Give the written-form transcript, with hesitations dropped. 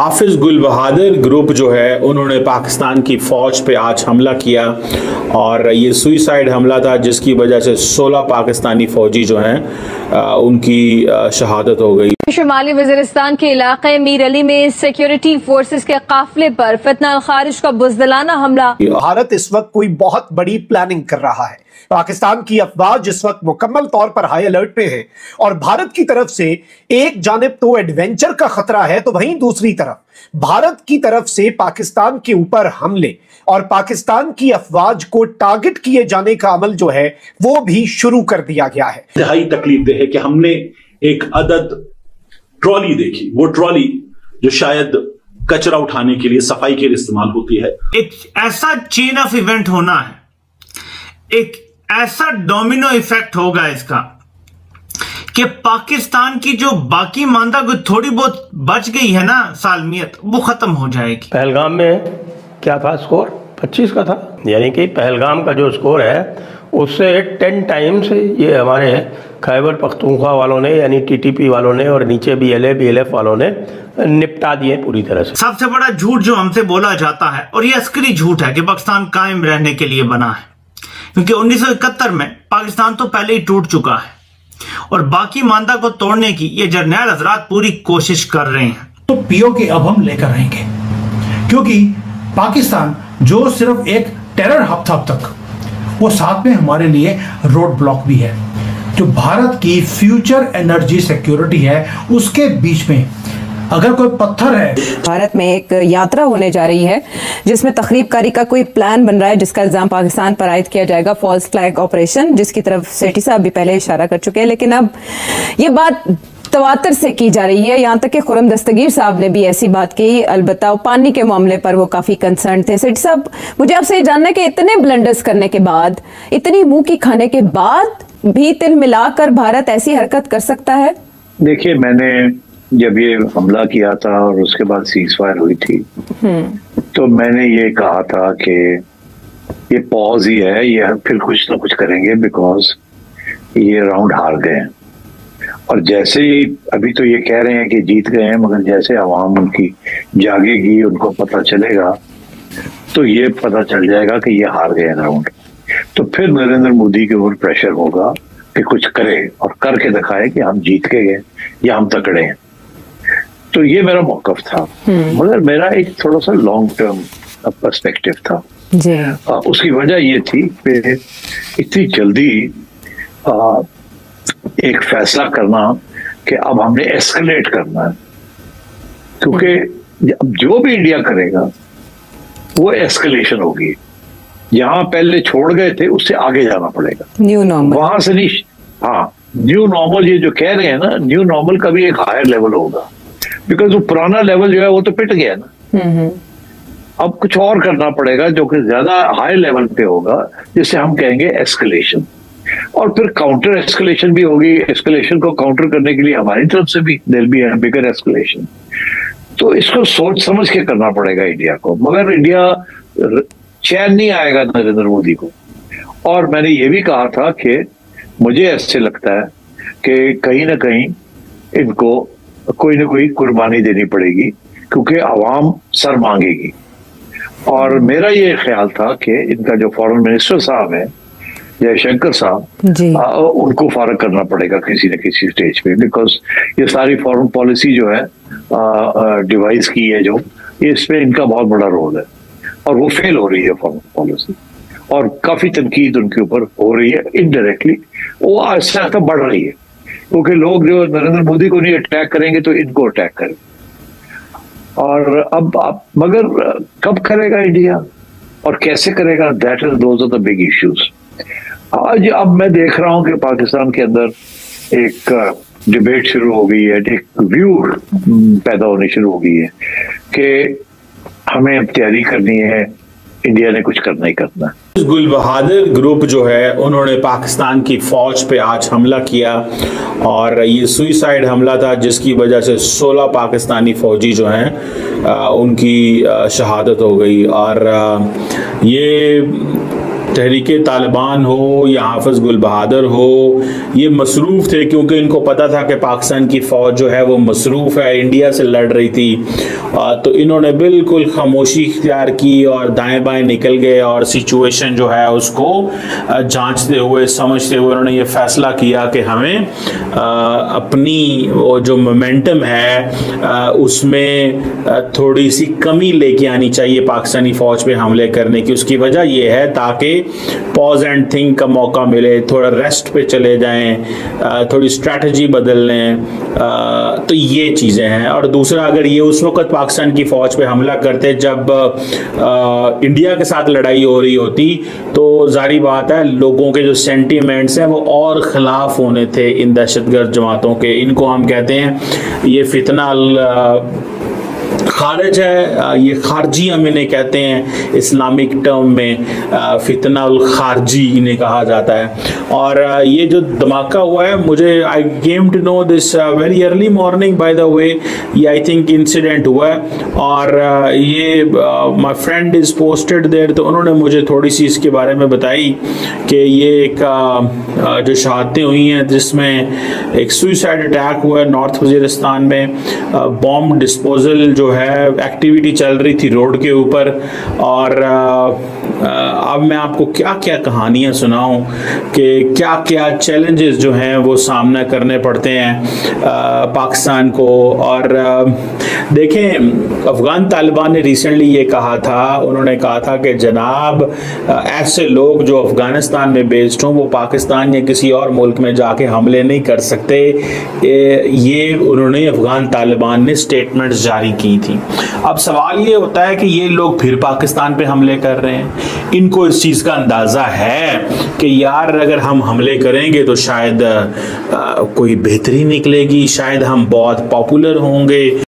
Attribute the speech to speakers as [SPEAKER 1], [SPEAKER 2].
[SPEAKER 1] हाफिज गुल बहादुर ग्रुप जो है उन्होंने पाकिस्तान की फ़ौज पे आज हमला किया और ये सुइसाइड हमला था जिसकी वजह से 16 पाकिस्तानी फ़ौजी जो हैं उनकी शहादत हो गई।
[SPEAKER 2] शुमाली वज़ीरिस्तान के इलाके मीर अली में सिक्योरिटी फोर्सेस के काफिले पर फितना खारिज का बुज़दिलाना हमला।
[SPEAKER 3] भारत इस वक्त कोई बहुत बड़ी प्लानिंग कर रहा है। पाकिस्तान की अफवाज इस वक्त मुकम्मल तौर पर हाई अलर्ट पे है और भारत की तरफ से एक जानिब तो एडवेंचर का खतरा है तो वहीं दूसरी तरफ भारत की तरफ से पाकिस्तान के ऊपर हमले और पाकिस्तान की अफवाज को टारगेट किए जाने का अमल जो है वो भी शुरू कर दिया गया है।
[SPEAKER 4] इंतहाई तकलीफदेह है कि हमने एक अदद ट्रॉली देखी, वो ट्रॉली जो शायद कचरा उठाने के लिए, सफाई के लिए इस्तेमाल होती है।
[SPEAKER 5] एक ऐसा चेन ऑफ इवेंट होना है, एक ऐसा डोमिनो इफेक्ट होगा इसका कि पाकिस्तान की जो बाकी मानदा को थोड़ी बहुत बच गई है ना सालमियत, वो खत्म हो जाएगी।
[SPEAKER 6] पहलगाम में क्या था स्कोर? 25 का था, यानी कि पहलगाम का जो स्कोर है उससे 10 टाइम्स ये हमारे खैबर पख्तूनख्वा वालों ने, यानी टीटीपी वालों ने और नीचे BLF वालों ने निपटा दिए पूरी तरह से।
[SPEAKER 5] सबसे बड़ा झूठ जो हमसे बोला जाता है, और ये अस्करी झूठ है, कि पाकिस्तान कायम रहने के लिए बना है, क्योंकि 1971 में पाकिस्तान तो पहले ही टूट चुका है और बाकी मानदा को तोड़ने की ये जर्नैल हजरात पूरी कोशिश कर रहे हैं।
[SPEAKER 7] तो POK अब हम लेकर रहेंगे, क्योंकि पाकिस्तान जो सिर्फ एक टेरर हब था अब तक, वो साथ में हमारे लिए रोड ब्लॉक भी है। जो भारत की फ्यूचर एनर्जी सिक्योरिटी है उसके बीच में अगर कोई पत्थर है।
[SPEAKER 8] भारत में एक यात्रा होने जा रही है जिसमें तखरीबकारी का कोई प्लान बन रहा है जिसका इल्जाम पाकिस्तान पर आयद किया जाएगा, फॉल्स फ्लैग ऑपरेशन, जिसकी तरफ सेठी साहब भी पहले इशारा कर चुके हैं। लेकिन अब ये बात तवातर से की जा रही है, यहाँ तक कि खुर्रम दस्तगीर साहब ने भी ऐसी बात की। अलबत्ता पानी के मामले पर वो काफी कंसर्न थे। सेठी साहब, मुझे आपसे ये जानना है कि इतने ब्लंडर्स करने के बाद, इतनी मुंह की खाने के बाद भी तिल मिलाकर भारत ऐसी हरकत कर सकता है?
[SPEAKER 9] देखिए, मैंने जब ये हमला किया था और उसके बाद सीज फायर हुई थी तो मैंने ये कहा था कि ये पॉज ही है, ये फिर कुछ ना कुछ करेंगे बिकॉज ये राउंड हार गए हैं। और जैसे ही अभी तो ये कह रहे हैं कि जीत गए हैं, मगर जैसे अवाम उनकी जागेगी, उनको पता चलेगा तो ये पता चल जाएगा कि ये हार गए राउंड, तो फिर नरेंद्र मोदी के ऊपर प्रेशर होगा कि कुछ करे और करके दिखाए कि हम जीत के गए या हम तकड़े हैं। तो ये मेरा मौकफ था, मगर मेरा एक थोड़ा सा लॉन्ग टर्म पर्सपेक्टिव था जी। उसकी वजह ये थी कि इतनी जल्दी एक फैसला करना कि अब हमने एस्केलेट करना है, क्योंकि जो भी इंडिया करेगा वो एस्केलेशन होगी। जहां पहले छोड़ गए थे उससे आगे जाना पड़ेगा, न्यू नॉर्मल वहां से नहीं। हाँ, न्यू नॉर्मल ये जो कह रहे हैं ना, न्यू नॉर्मल का भी एक हायर लेवल होगा, बिकॉज वो पुराना लेवल जो है वो तो पिट गया ना। अब कुछ और करना पड़ेगा जो कि ज्यादा हाई लेवल पे होगा, जिसे हम कहेंगे एस्केलेशन। और फिर काउंटर एस्केलेशन भी होगी। एस्केलेशन को काउंटर करने के लिए हमारी तरफ से भी there be a bigger escalation. तो इसको सोच समझ के करना पड़ेगा इंडिया को, मगर इंडिया चैन नहीं आएगा नरेंद्र मोदी को। और मैंने ये भी कहा था कि मुझे ऐसे लगता है कि कहीं ना कहीं इनको कोई ना कोई कुर्बानी देनी पड़ेगी, क्योंकि आवाम सर मांगेगी। और मेरा ये ख्याल था कि इनका जो फॉरेन मिनिस्टर साहब है जयशंकर साहब, उनको फारग करना पड़ेगा किसी न किसी स्टेज पे, बिकॉज ये सारी फॉरेन पॉलिसी जो है डिवाइस की है, जो इसमें इनका बहुत बड़ा रोल है और वो फेल हो रही है फॉरेन पॉलिसी, और काफी तनकीद उनके ऊपर हो रही है इनडायरेक्टली। वो आहिस्ता आहिस्ता बढ़ रही है, क्योंकि लोग जो नरेंद्र मोदी को नहीं अटैक करेंगे तो इनको अटैक करेंगे। और अब आप मगर कब करेगा इंडिया और कैसे करेगा, that is those are the big issues. आज अब मैं देख रहा हूं कि पाकिस्तान के अंदर एक डिबेट शुरू हो गई है, एक व्यू पैदा होनी शुरू हो गई है कि हमें तैयारी करनी है, इंडिया ने कुछ करना ही करना है।
[SPEAKER 1] गुल बहादुर ग्रुप जो है उन्होंने पाकिस्तान की फौज पे आज हमला किया और ये सुइसाइड हमला था जिसकी वजह से 16 पाकिस्तानी फौजी जो हैं उनकी शहादत हो गई। और ये तहरीके तालिबान हो या हाफिज गुल बहादुर हो, ये मसरूफ़ थे क्योंकि इनको पता था कि पाकिस्तान की फ़ौज जो है वो मसरूफ़ है, इंडिया से लड़ रही थी तो इन्होंने बिल्कुल खामोशी इख्तियार की और दाएं बाएं निकल गए और सिचुएशन जो है उसको जांचते हुए समझते हुए उन्होंने ये फैसला किया कि हमें अपनी वो जो मोमेंटम है उसमें थोड़ी सी कमी लेके आनी चाहिए पाकिस्तानी फौज पे हमले करने की। उसकी वजह यह है ताकि पॉज एंड थिंक का मौका मिले, थोड़ा रेस्ट पे चले जाएं, थोड़ी स्ट्रैटेजी बदल लें। तो ये चीज़ें हैं। और दूसरा, अगर ये उस वक्त पाकिस्तान की फौज पे हमला करते जब इंडिया के साथ लड़ाई हो रही होती तो जारी बात है लोगों के जो सेंटीमेंट्स हैं वो और खिलाफ होने थे इन दहशतगर्द जमातों के। इनको हम कहते हैं ये फितना खारिज है, ये खारजी हम इन्हें कहते हैं इस्लामिक टर्म में, फितना उल खारजी इन्हें कहा जाता है। और ये जो धमाका हुआ है, मुझे I came to know this very early morning by the way, ये आई थिंक इंसिडेंट हुआ है। और ये my friend is posted there, तो उन्होंने मुझे थोड़ी सी इसके बारे में बताई कि ये एक जो शहादतें हुई हैं जिसमें एक सुइसाइड अटैक हुआ है नॉर्थ वजीरिस्तान में, बॉम्ब डिस्पोजल जो है एक्टिविटी चल रही थी रोड के ऊपर। और अब मैं आपको क्या क्या कहानियां सुनाऊं कि क्या क्या चैलेंजेस जो हैं वो सामना करने पड़ते हैं पाकिस्तान को। और देखें, अफगान तालिबान ने रिसेंटली ये कहा था, उन्होंने कहा था कि जनाब ऐसे लोग जो अफगानिस्तान में बेस्ड हों वो पाकिस्तान या किसी और मुल्क में जाके हमले नहीं कर सकते। ये उन्होंने अफगान तालिबान ने स्टेटमेंट्स जारी की थी। अब सवाल ये होता है कि ये लोग फिर पाकिस्तान पे हमले कर रहे हैं, इनको इस चीज़ का अंदाज़ा है कि यार अगर हम हमले करेंगे तो शायद कोई बेहतरी निकलेगी, शायद हम बहुत पॉपुलर होंगे।